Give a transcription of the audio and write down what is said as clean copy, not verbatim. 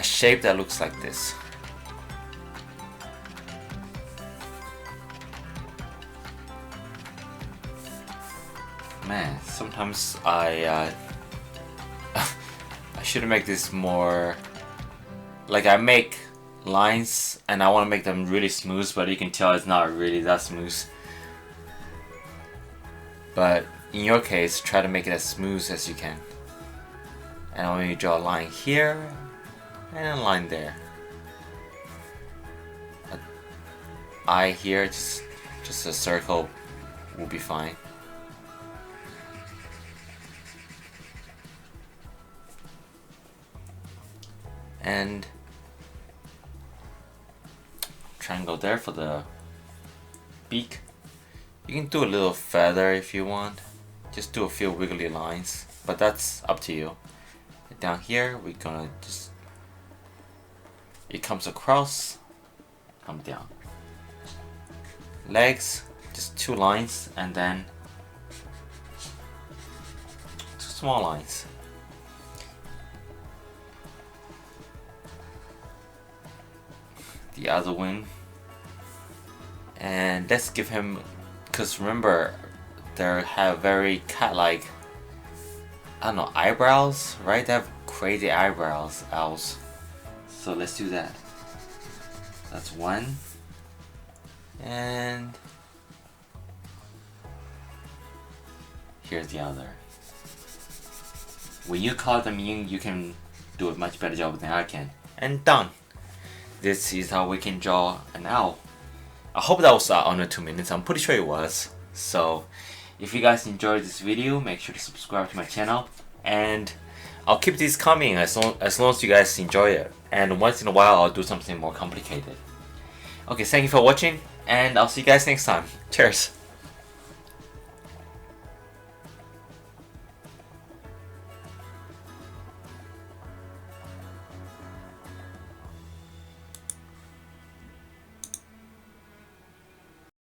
a shape that looks like this. Man, sometimes I should make this more like I make lines and I want to make them really smooth, but you can tell it's not really that smooth. But in your case, try to make it as smooth as you can. And when you draw a line here and a line there, an eye here, just a circle will be fine. And triangle there for the beak. You can do a little feather if you want. Just do a few wiggly lines, but that's up to you. And down here, we're gonna just, it comes across, come down. Legs, just 2 lines, and then 2 small lines. The other wing, and let's give him, because remember they have very cat-like, I don't know, eyebrows, right? They have crazy eyebrows, owls. So let's do that. That's one, and here's the other. When you call them in, you can do a much better job than I can. And done. This is how we can draw an owl. I hope that was under 2 minutes. I'm pretty sure it was. So if you guys enjoyed this video, make sure to subscribe to my channel, and I'll keep these coming as long as you guys enjoy it. And once in a while I'll do something more complicated. Okay, thank you for watching, and I'll see you guys next time. Cheers.